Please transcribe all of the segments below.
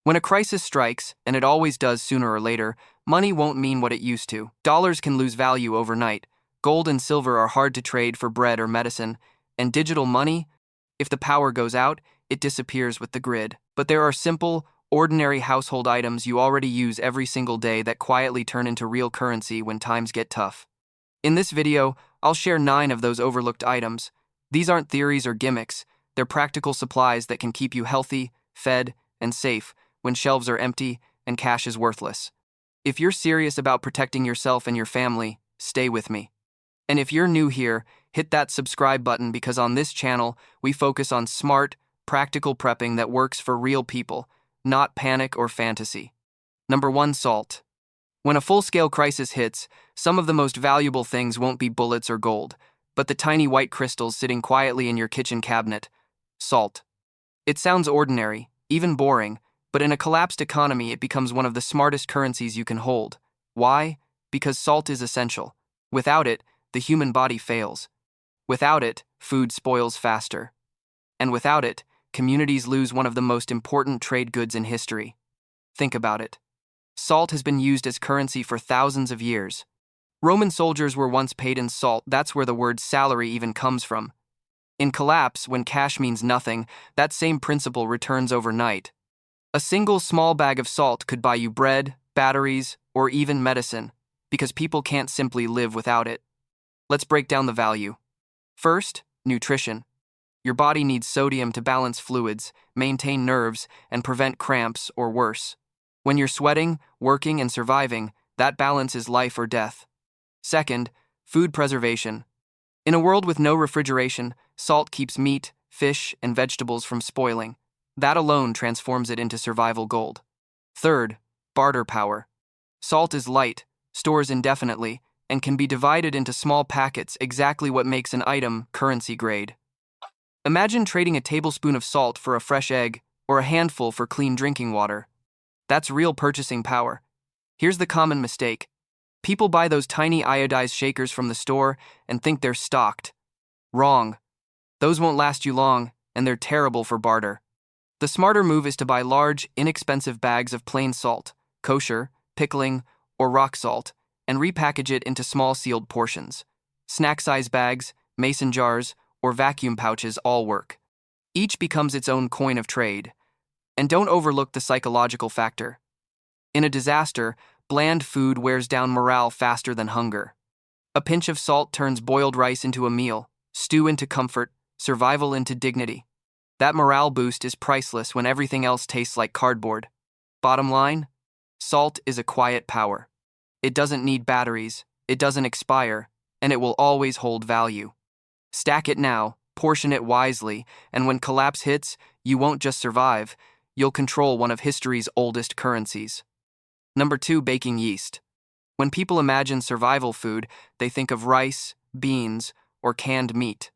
When a crisis strikes, and it always does sooner or later, money won't mean what it used to. Dollars can lose value overnight. Gold and silver are hard to trade for bread or medicine. And digital money, if the power goes out, it disappears with the grid. But there are simple, ordinary household items you already use every single day that quietly turn into real currency when times get tough. In this video, I'll share 9 of those overlooked items. These aren't theories or gimmicks. They're practical supplies that can keep you healthy, fed, and safe when shelves are empty and cash is worthless. If you're serious about protecting yourself and your family, stay with me. And if you're new here, hit that subscribe button because on this channel, we focus on smart, practical prepping that works for real people, not panic or fantasy. Number 1, salt. When a full-scale crisis hits, some of the most valuable things won't be bullets or gold, but the tiny white crystals sitting quietly in your kitchen cabinet. Salt. It sounds ordinary, even boring, but in a collapsed economy, it becomes one of the smartest currencies you can hold. Why? Because salt is essential. Without it, the human body fails. Without it, food spoils faster. And without it, communities lose one of the most important trade goods in history. Think about it. Salt has been used as currency for thousands of years. Roman soldiers were once paid in salt. That's where the word salary even comes from. In collapse, when cash means nothing, that same principle returns overnight. A single small bag of salt could buy you bread, batteries, or even medicine, because people can't simply live without it. Let's break down the value. First, nutrition. Your body needs sodium to balance fluids, maintain nerves, and prevent cramps or worse. When you're sweating, working, and surviving, that balance is life or death. Second, food preservation. In a world with no refrigeration, salt keeps meat, fish, and vegetables from spoiling. That alone transforms it into survival gold. Third, barter power. Salt is light, stores indefinitely, and can be divided into small packets, exactly what makes an item currency grade. Imagine trading a tablespoon of salt for a fresh egg, or a handful for clean drinking water. That's real purchasing power. Here's the common mistake. People buy those tiny iodized shakers from the store and think they're stocked. Wrong. Those won't last you long, and they're terrible for barter. The smarter move is to buy large, inexpensive bags of plain salt, kosher, pickling, or rock salt, and repackage it into small sealed portions. Snack-size bags, mason jars, or vacuum pouches all work. Each becomes its own coin of trade. And don't overlook the psychological factor. In a disaster, bland food wears down morale faster than hunger. A pinch of salt turns boiled rice into a meal, stew into comfort, survival into dignity. That morale boost is priceless when everything else tastes like cardboard. Bottom line, salt is a quiet power. It doesn't need batteries, it doesn't expire, and it will always hold value. Stack it now, portion it wisely, and when collapse hits, you won't just survive, you'll control one of history's oldest currencies. Number 2, baking yeast. When people imagine survival food, they think of rice, beans, or canned meat.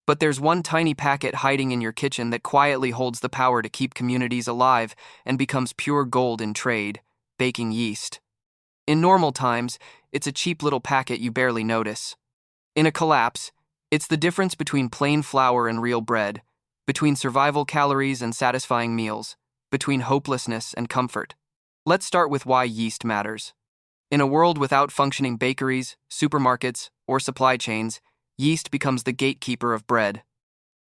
But there's one tiny packet hiding in your kitchen that quietly holds the power to keep communities alive and becomes pure gold in trade: baking yeast. In normal times, it's a cheap little packet you barely notice. In a collapse, it's the difference between plain flour and real bread, between survival calories and satisfying meals, between hopelessness and comfort. Let's start with why yeast matters. In a world without functioning bakeries, supermarkets, or supply chains, yeast becomes the gatekeeper of bread.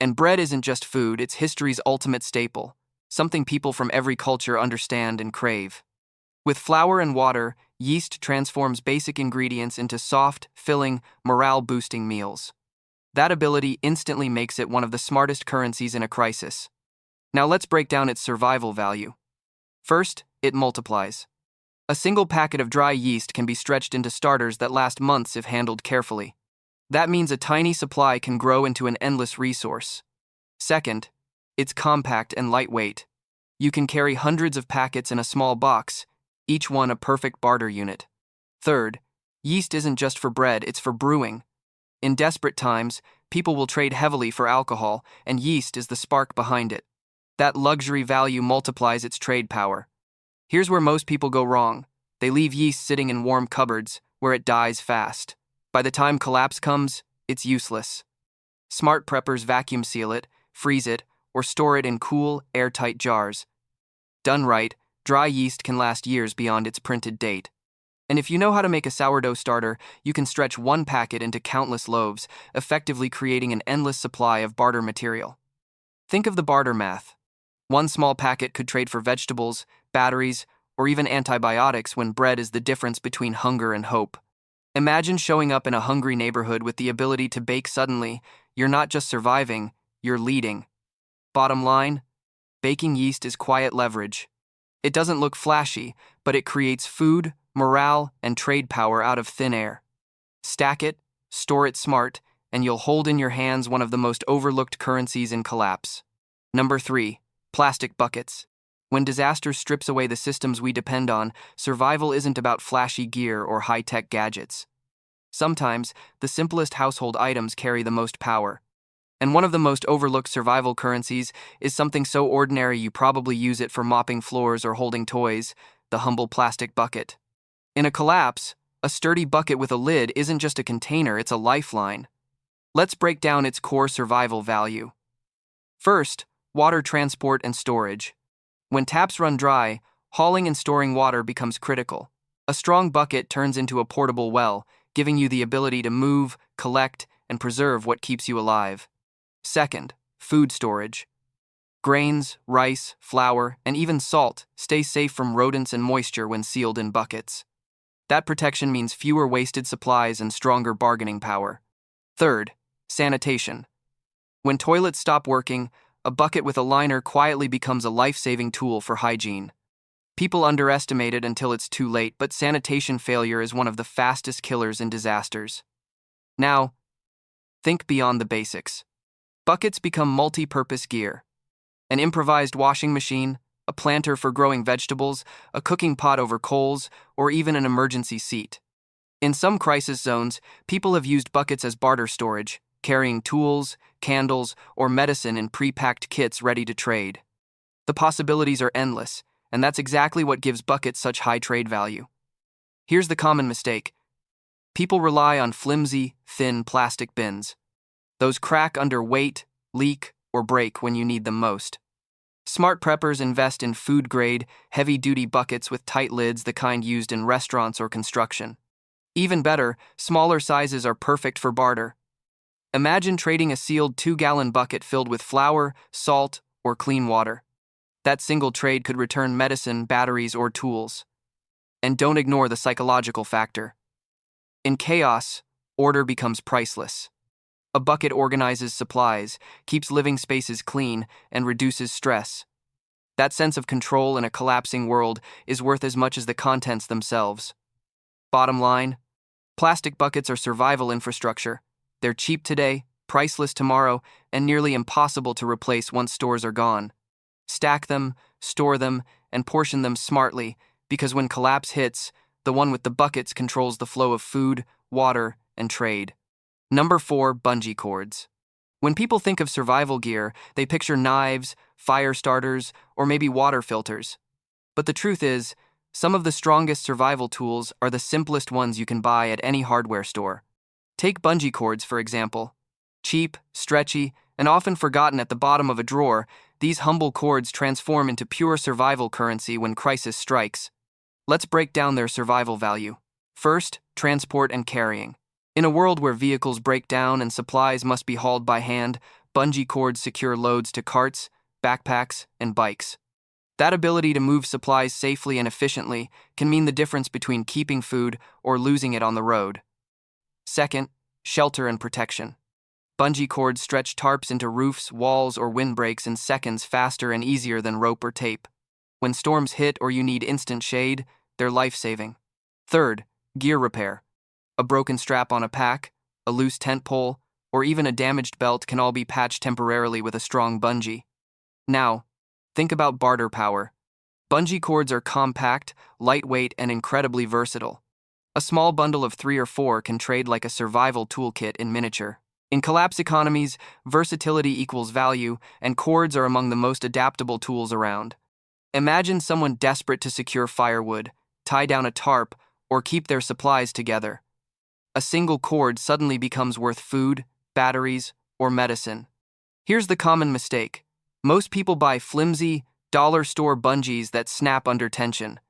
And bread isn't just food, it's history's ultimate staple, something people from every culture understand and crave. With flour and water, yeast transforms basic ingredients into soft, filling, morale-boosting meals. That ability instantly makes it one of the smartest currencies in a crisis. Now let's break down its survival value. First, it multiplies. A single packet of dry yeast can be stretched into starters that last months if handled carefully. That means a tiny supply can grow into an endless resource. Second, it's compact and lightweight. You can carry hundreds of packets in a small box, each one a perfect barter unit. Third, yeast isn't just for bread, it's for brewing. In desperate times, people will trade heavily for alcohol, and yeast is the spark behind it. That luxury value multiplies its trade power. Here's where most people go wrong. They leave yeast sitting in warm cupboards, where it dies fast. By the time collapse comes, it's useless. Smart preppers vacuum seal it, freeze it, or store it in cool, airtight jars. Done right, Dry yeast can last years beyond its printed date. And if you know how to make a sourdough starter, you can stretch one packet into countless loaves, effectively creating an endless supply of barter material. Think of the barter math. One small packet could trade for vegetables, batteries, or even antibiotics when bread is the difference between hunger and hope. Imagine showing up in a hungry neighborhood with the ability to bake suddenly. You're not just surviving, you're leading. Bottom line, baking yeast is quiet leverage. It doesn't look flashy, but it creates food, morale, and trade power out of thin air. Stack it, store it smart, and you'll hold in your hands one of the most overlooked currencies in collapse. Number 3. Plastic buckets. When disaster strips away the systems we depend on, survival isn't about flashy gear or high-tech gadgets. Sometimes, the simplest household items carry the most power. And one of the most overlooked survival currencies is something so ordinary you probably use it for mopping floors or holding toys: the humble plastic bucket. In a collapse, a sturdy bucket with a lid isn't just a container, it's a lifeline. Let's break down its core survival value. First, water transport and storage. When taps run dry, hauling and storing water becomes critical. A strong bucket turns into a portable well, giving you the ability to move, collect, and preserve what keeps you alive. Second, food storage. Grains, rice, flour, and even salt stay safe from rodents and moisture when sealed in buckets. That protection means fewer wasted supplies and stronger bargaining power. Third, sanitation. When toilets stop working, a bucket with a liner quietly becomes a life-saving tool for hygiene. People underestimate it until it's too late, but sanitation failure is one of the fastest killers in disasters. Now, think beyond the basics. Buckets become multi-purpose gear. An improvised washing machine, a planter for growing vegetables, a cooking pot over coals, or even an emergency seat. In some crisis zones, people have used buckets as barter storage, carrying tools, candles, or medicine in pre-packed kits ready to trade. The possibilities are endless, and that's exactly what gives buckets such high trade value. Here's the common mistake. People rely on flimsy, thin plastic bins. Those crack under weight, leak, or break when you need them most. Smart preppers invest in food-grade, heavy-duty buckets with tight lids, the kind used in restaurants or construction. Even better, smaller sizes are perfect for barter. Imagine trading a sealed 2-gallon bucket filled with flour, salt, or clean water. That single trade could return medicine, batteries, or tools. And don't ignore the psychological factor. In chaos, order becomes priceless. A bucket organizes supplies, keeps living spaces clean, and reduces stress. That sense of control in a collapsing world is worth as much as the contents themselves. Bottom line, plastic buckets are survival infrastructure. They're cheap today, priceless tomorrow, and nearly impossible to replace once stores are gone. Stack them, store them, and portion them smartly, because when collapse hits, the one with the buckets controls the flow of food, water, and trade. Number 4, bungee cords. When people think of survival gear, they picture knives, fire starters, or maybe water filters. But the truth is, some of the strongest survival tools are the simplest ones you can buy at any hardware store. Take bungee cords, for example. Cheap, stretchy, and often forgotten at the bottom of a drawer, these humble cords transform into pure survival currency when crisis strikes. Let's break down their survival value. First, transport and carrying. In a world where vehicles break down and supplies must be hauled by hand, bungee cords secure loads to carts, backpacks, and bikes. That ability to move supplies safely and efficiently can mean the difference between keeping food or losing it on the road. Second, shelter and protection. Bungee cords stretch tarps into roofs, walls, or windbreaks in seconds faster and easier than rope or tape. When storms hit or you need instant shade, they're life-saving. Third, gear repair. A broken strap on a pack, a loose tent pole, or even a damaged belt can all be patched temporarily with a strong bungee. Now, think about barter power. Bungee cords are compact, lightweight, and incredibly versatile. A small bundle of 3 or 4 can trade like a survival toolkit in miniature. In collapse economies, versatility equals value, and cords are among the most adaptable tools around. Imagine someone desperate to secure firewood, tie down a tarp, or keep their supplies together. A single cord suddenly becomes worth food, batteries, or medicine. Here's the common mistake. Most people buy flimsy, Dollar store bungees that snap under tension.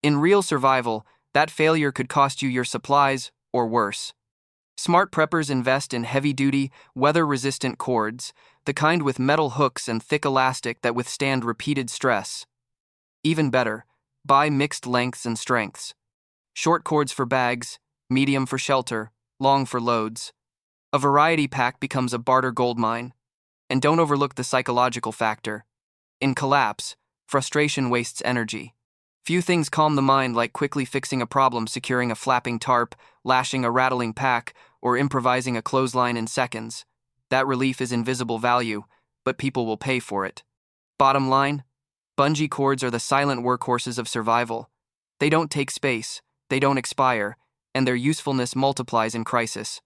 In real survival, that failure could cost you your supplies, or worse. Smart preppers invest in heavy-duty, weather-resistant cords, the kind with metal hooks and thick elastic that withstand repeated stress. Even better, buy mixed lengths and strengths. Short cords for bags, medium for shelter, long for loads. A variety pack becomes a barter goldmine. And don't overlook the psychological factor. In collapse, frustration wastes energy. Few things calm the mind like quickly fixing a problem, securing a flapping tarp, lashing a rattling pack, or improvising a clothesline in seconds. That relief is invisible value, but people will pay for it. Bottom line, bungee cords are the silent workhorses of survival. They don't take space, they don't expire, and their usefulness multiplies in crisis.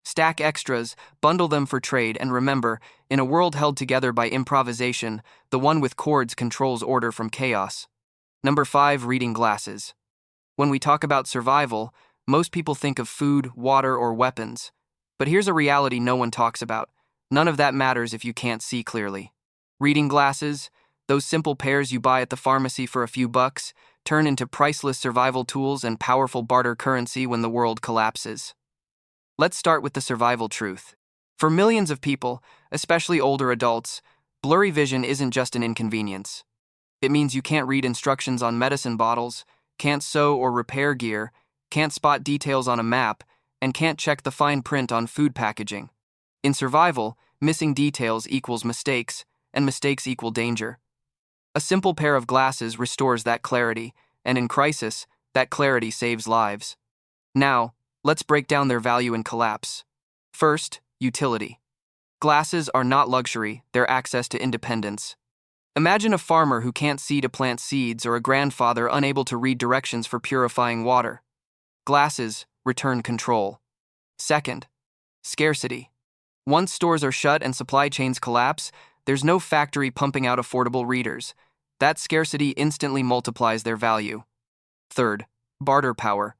Stack extras, bundle them for trade, and remember, in a world held together by improvisation, the one with cords controls order from chaos. Number 5, reading glasses. When we talk about survival, most people think of food, water, or weapons. But here's a reality no one talks about. None of that matters if you can't see clearly. Reading glasses, those simple pairs you buy at the pharmacy for a few bucks, turn into priceless survival tools and powerful barter currency when the world collapses. Let's start with the survival truth. For millions of people, especially older adults, blurry vision isn't just an inconvenience. It means you can't read instructions on medicine bottles, can't sew or repair gear, can't spot details on a map, and can't check the fine print on food packaging. In survival, missing details equals mistakes, and mistakes equal danger. A simple pair of glasses restores that clarity, and in crisis, that clarity saves lives. Now, let's break down their value in collapse. First, utility. Glasses are not luxury, they're access to independence. Imagine a farmer who can't see to plant seeds or a grandfather unable to read directions for purifying water. Glasses return control. Second, scarcity. Once stores are shut and supply chains collapse, there's no factory pumping out affordable readers. That scarcity instantly multiplies their value. Third, barter power.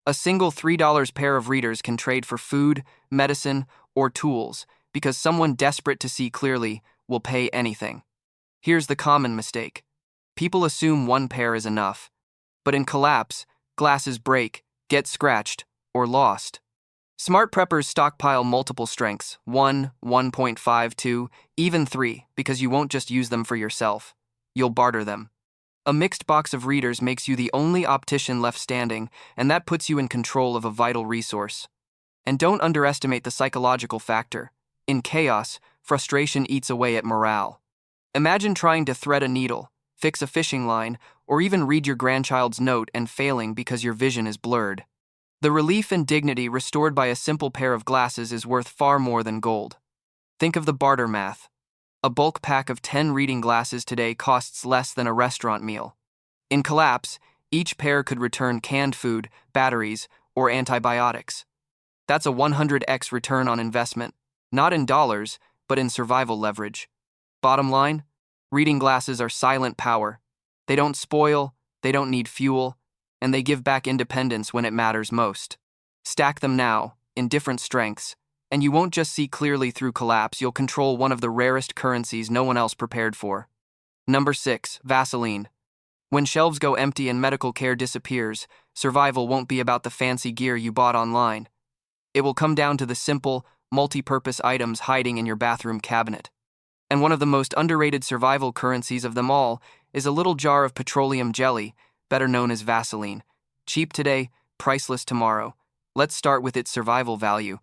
A single $3 pair of readers can trade for food, medicine, or tools because someone desperate to see clearly will pay anything. Here's the common mistake. People assume one pair is enough. But in collapse, glasses break, get scratched, or lost. Smart preppers stockpile multiple strengths, 1, 1.5, 2, even 3, because you won't just use them for yourself. You'll barter them. A mixed box of readers makes you the only optician left standing, and that puts you in control of a vital resource. And don't underestimate the psychological factor. In chaos, frustration eats away at morale. Imagine trying to thread a needle, fix a fishing line, or even read your grandchild's note and failing because your vision is blurred. The relief and dignity restored by a simple pair of glasses is worth far more than gold. Think of the barter math. A bulk pack of 10 reading glasses today costs less than a restaurant meal. In collapse, each pair could return canned food, batteries, or antibiotics. That's a 100x return on investment, not in dollars, but in survival leverage. Bottom line, reading glasses are silent power. They don't spoil, they don't need fuel, and they give back independence when it matters most. Stack them now, in different strengths, and you won't just see clearly through collapse, you'll control one of the rarest currencies no one else prepared for. Number 6, Vaseline. When shelves go empty and medical care disappears, survival won't be about the fancy gear you bought online. It will come down to the simple, multi-purpose items hiding in your bathroom cabinet. And one of the most underrated survival currencies of them all is a little jar of petroleum jelly, better known as Vaseline. Cheap today, priceless tomorrow. Let's start with its survival value.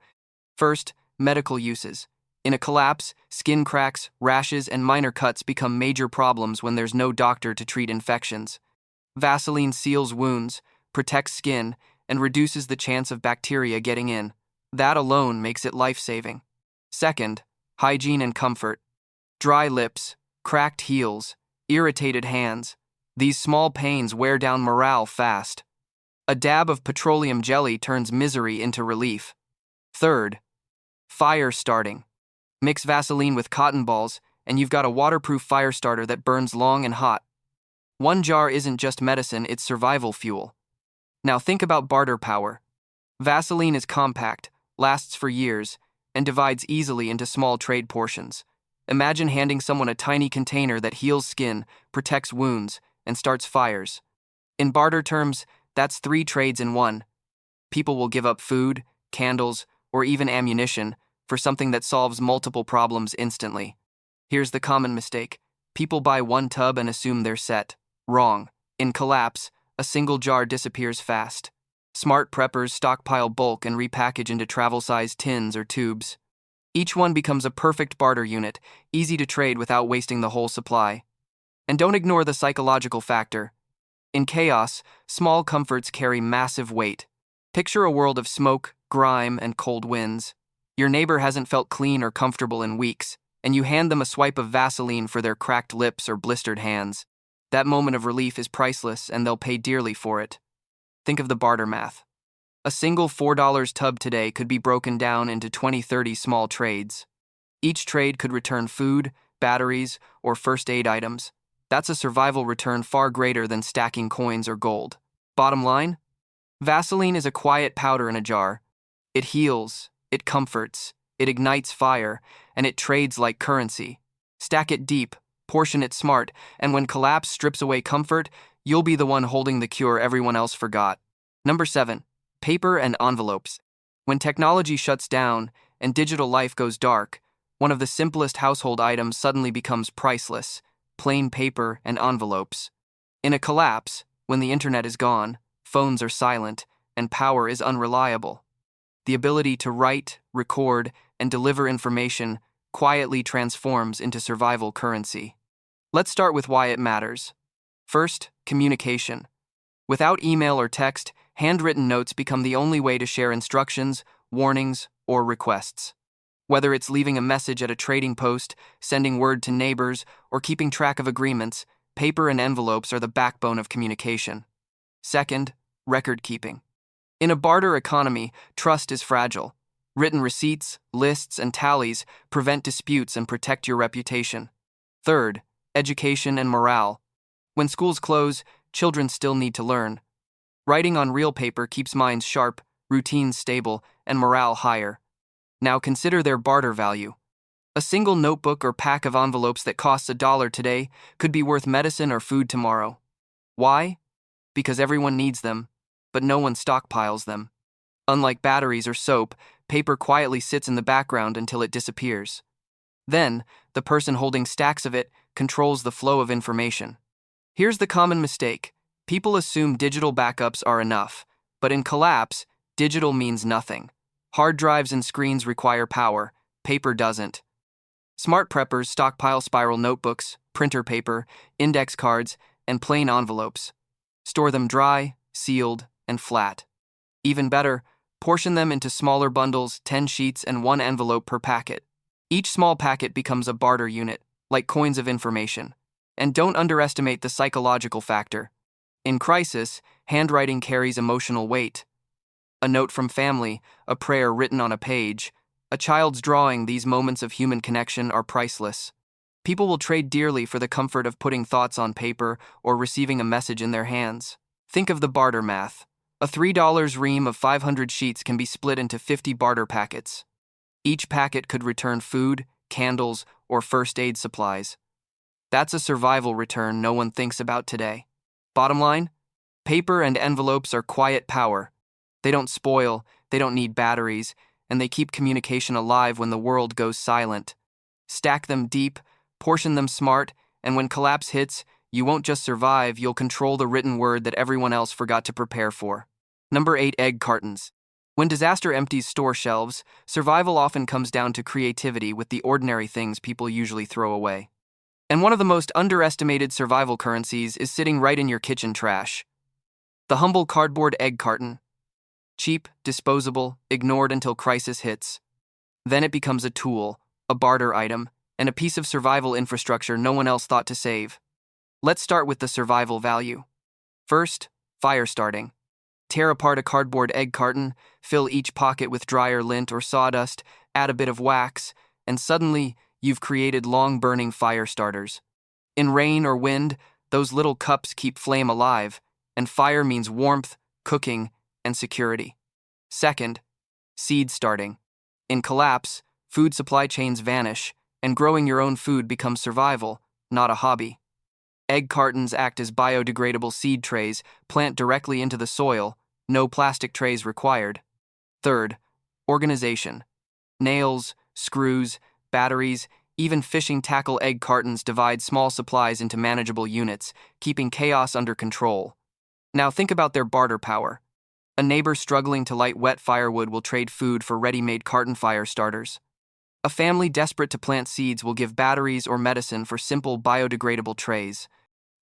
First, medical uses. In a collapse, skin cracks, rashes, and minor cuts become major problems when there's no doctor to treat infections. Vaseline seals wounds, protects skin, and reduces the chance of bacteria getting in. That alone makes it life-saving. Second, hygiene and comfort. Dry lips, cracked heels, irritated hands. These small pains wear down morale fast. A dab of petroleum jelly turns misery into relief. Third, fire starting. Mix Vaseline with cotton balls, and you've got a waterproof fire starter that burns long and hot. One jar isn't just medicine, it's survival fuel. Now think about barter power. Vaseline is compact, lasts for years, and divides easily into small trade portions. Imagine handing someone a tiny container that heals skin, protects wounds, and starts fires. In barter terms, that's 3 trades in one. People will give up food, candles, or even ammunition for something that solves multiple problems instantly. Here's the common mistake. People buy one tub and assume they're set. Wrong. In collapse, a single jar disappears fast. Smart preppers stockpile bulk and repackage into travel-sized tins or tubes. Each one becomes a perfect barter unit, easy to trade without wasting the whole supply. And don't ignore the psychological factor. In chaos, small comforts carry massive weight. Picture a world of smoke, grime, and cold winds. Your neighbor hasn't felt clean or comfortable in weeks, and you hand them a swipe of Vaseline for their cracked lips or blistered hands. That moment of relief is priceless, and they'll pay dearly for it. Think of the barter math. A single $4 tub today could be broken down into 20-30 small trades. Each trade could return food, batteries, or first aid items. That's a survival return far greater than stacking coins or gold. Bottom line? Vaseline is a quiet powder in a jar. It heals, it comforts, it ignites fire, and it trades like currency. Stack it deep, portion it smart, and when collapse strips away comfort, you'll be the one holding the cure everyone else forgot. Number 7. Paper and envelopes. When technology shuts down and digital life goes dark, one of the simplest household items suddenly becomes priceless: plain paper and envelopes. In a collapse, when the internet is gone, phones are silent, and power is unreliable, the ability to write, record, and deliver information quietly transforms into survival currency. Let's start with why it matters. First, communication. Without email or text, handwritten notes become the only way to share instructions, warnings, or requests. Whether it's leaving a message at a trading post, sending word to neighbors, or keeping track of agreements, paper and envelopes are the backbone of communication. Second, record keeping. In a barter economy, trust is fragile. Written receipts, lists, and tallies prevent disputes and protect your reputation. Third, education and morale. When schools close, children still need to learn. Writing on real paper keeps minds sharp, routines stable, and morale higher. Now consider their barter value. A single notebook or pack of envelopes that costs $1 today could be worth medicine or food tomorrow. Why? Because everyone needs them, but no one stockpiles them. Unlike batteries or soap, paper quietly sits in the background until it disappears. Then, the person holding stacks of it controls the flow of information. Here's the common mistake. People assume digital backups are enough, but in collapse, digital means nothing. Hard drives and screens require power, paper doesn't. Smart preppers stockpile spiral notebooks, printer paper, index cards, and plain envelopes. Store them dry, sealed, and flat. Even better, portion them into smaller bundles, 10 sheets, and 1 envelope per packet. Each small packet becomes a barter unit, like coins of information. And don't underestimate the psychological factor. In crisis, handwriting carries emotional weight. A note from family, a prayer written on a page, a child's drawing, these moments of human connection are priceless. People will trade dearly for the comfort of putting thoughts on paper or receiving a message in their hands. Think of the barter math. A $3 ream of 500 sheets can be split into 50 barter packets. Each packet could return food, candles, or first aid supplies. That's a survival return no one thinks about today. Bottom line, paper and envelopes are quiet power. They don't spoil, they don't need batteries, and they keep communication alive when the world goes silent. Stack them deep, portion them smart, and when collapse hits, you won't just survive, you'll control the written word that everyone else forgot to prepare for. Number 8. Egg cartons. When disaster empties store shelves, survival often comes down to creativity with the ordinary things people usually throw away. And one of the most underestimated survival currencies is sitting right in your kitchen trash. The humble cardboard egg carton. Cheap, disposable, ignored until crisis hits. Then it becomes a tool, a barter item, and a piece of survival infrastructure no one else thought to save. Let's start with the survival value. First, fire starting. Tear apart a cardboard egg carton, fill each pocket with dryer lint or sawdust, add a bit of wax, and suddenly, you've created long-burning fire starters. In rain or wind, those little cups keep flame alive, and fire means warmth, cooking, and security. Second, seed starting. In collapse, food supply chains vanish, and growing your own food becomes survival, not a hobby. Egg cartons act as biodegradable seed trays, plant directly into the soil, no plastic trays required. Third, organization. Nails, screws, batteries, even fishing tackle egg cartons divide small supplies into manageable units, keeping chaos under control. Now think about their barter power. A neighbor struggling to light wet firewood will trade food for ready-made carton fire starters. A family desperate to plant seeds will give batteries or medicine for simple biodegradable trays.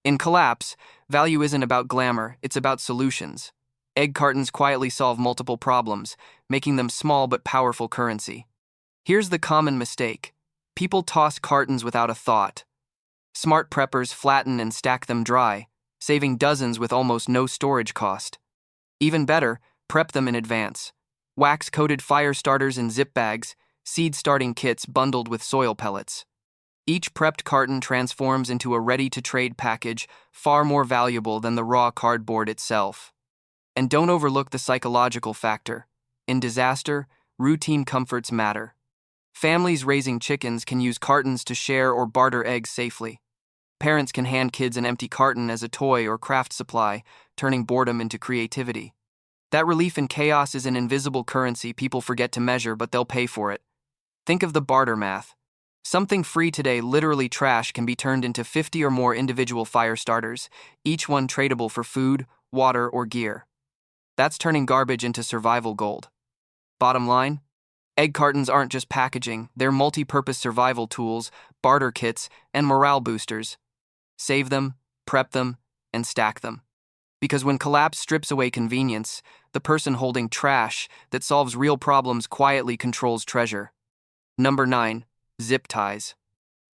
In collapse, value isn't about glamour, it's about solutions. Egg cartons quietly solve multiple problems, making them small but powerful currency. Here's the common mistake. People toss cartons without a thought. Smart preppers flatten and stack them dry, saving dozens with almost no storage cost. Even better, prep them in advance. Wax-coated fire starters in zip bags, seed-starting kits bundled with soil pellets. Each prepped carton transforms into a ready-to-trade package, far more valuable than the raw cardboard itself. And don't overlook the psychological factor. In disaster, routine comforts matter. Families raising chickens can use cartons to share or barter eggs safely. Parents can hand kids an empty carton as a toy or craft supply, turning boredom into creativity. That relief in chaos is an invisible currency people forget to measure, but they'll pay for it. Think of the barter math. Something free today, literally trash, can be turned into 50 or more individual fire starters, each one tradable for food, water, or gear. That's turning garbage into survival gold. Bottom line? Egg cartons aren't just packaging, they're multi-purpose survival tools, barter kits, and morale boosters. Save them, prep them, and stack them. Because when collapse strips away convenience, the person holding trash that solves real problems quietly controls treasure. Number 9. Zip ties.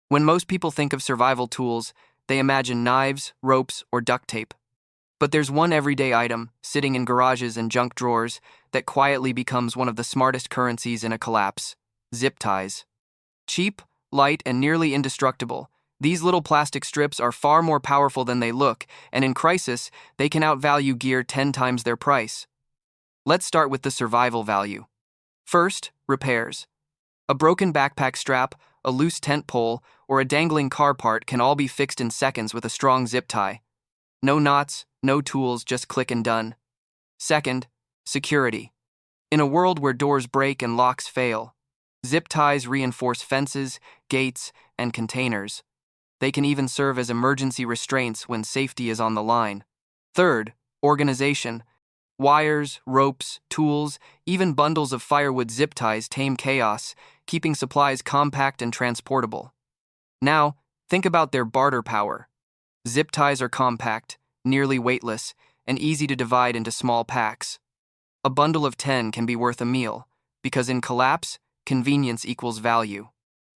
When most people think of survival tools, they imagine knives, ropes, or duct tape. But there's one everyday item, sitting in garages and junk drawers, that quietly becomes one of the smartest currencies in a collapse: zip ties. Cheap, light, and nearly indestructible, these little plastic strips are far more powerful than they look, and in crisis, they can outvalue gear 10 times their price. Let's start with the survival value. First, repairs. A broken backpack strap, a loose tent pole, or a dangling car part can all be fixed in seconds with a strong zip tie. No knots, no tools, just click and done. Second, security. In a world where doors break and locks fail, zip ties reinforce fences, gates, and containers. They can even serve as emergency restraints when safety is on the line. Third, organization. Wires, ropes, tools, even bundles of firewood zip ties tame chaos, keeping supplies compact and transportable. Now, think about their barter power. Zip ties are compact, nearly weightless, and easy to divide into small packs. A bundle of 10 can be worth a meal, because in collapse, convenience equals value.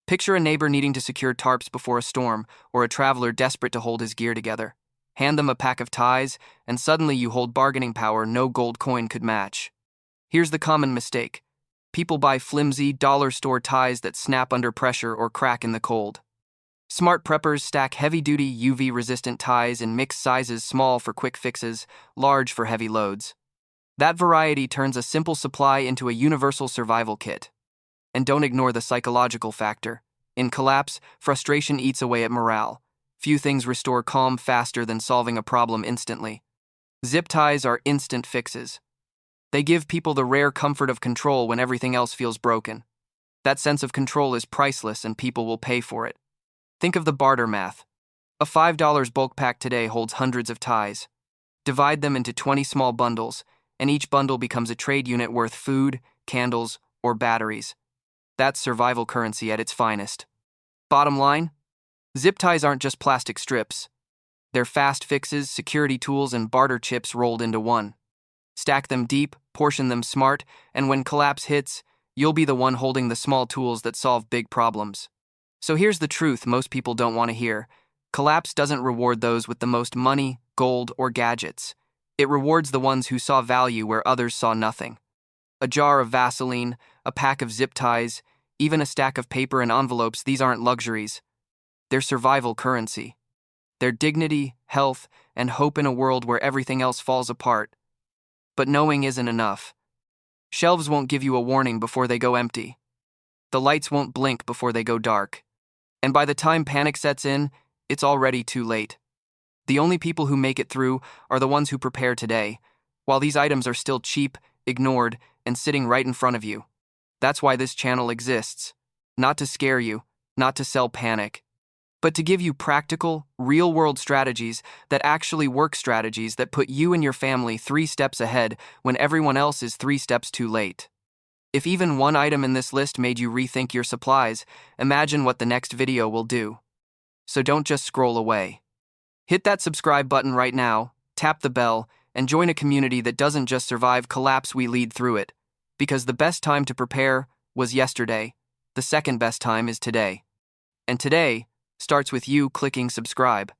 Picture a neighbor needing to secure tarps before a storm, or a traveler desperate to hold his gear together. Hand them a pack of ties, and suddenly you hold bargaining power no gold coin could match. Here's the common mistake. People buy flimsy, dollar store ties that snap under pressure or crack in the cold. Smart preppers stack heavy-duty UV-resistant ties in mixed sizes, small for quick fixes, large for heavy loads. That variety turns a simple supply into a universal survival kit. And don't ignore the psychological factor. In collapse, frustration eats away at morale. Few things restore calm faster than solving a problem instantly. Zip ties are instant fixes. They give people the rare comfort of control when everything else feels broken. That sense of control is priceless, and people will pay for it. Think of the barter math. A $5 bulk pack today holds hundreds of ties. Divide them into 20 small bundles, and each bundle becomes a trade unit worth food, candles, or batteries. That's survival currency at its finest. Bottom line? Zip ties aren't just plastic strips. They're fast fixes, security tools, and barter chips rolled into one. Stack them deep, portion them smart, and when collapse hits, you'll be the one holding the small tools that solve big problems. So here's the truth most people don't want to hear. Collapse doesn't reward those with the most money, gold, or gadgets. It rewards the ones who saw value where others saw nothing. A jar of Vaseline, a pack of zip ties, even a stack of paper and envelopes, these aren't luxuries. They're survival currency. They're dignity, health, and hope in a world where everything else falls apart. But knowing isn't enough. Shelves won't give you a warning before they go empty. The lights won't blink before they go dark. And by the time panic sets in, it's already too late. The only people who make it through are the ones who prepare today, while these items are still cheap, ignored, and sitting right in front of you. That's why this channel exists. Not to scare you, not to sell panic, but to give you practical, real-world strategies that actually work, strategies that put you and your family 3 steps ahead when everyone else is 3 steps too late. If even one item in this list made you rethink your supplies, imagine what the next video will do. So don't just scroll away. Hit that subscribe button right now, tap the bell, and join a community that doesn't just survive collapse, we lead through it. Because the best time to prepare was yesterday, the second best time is today. And today starts with you clicking subscribe.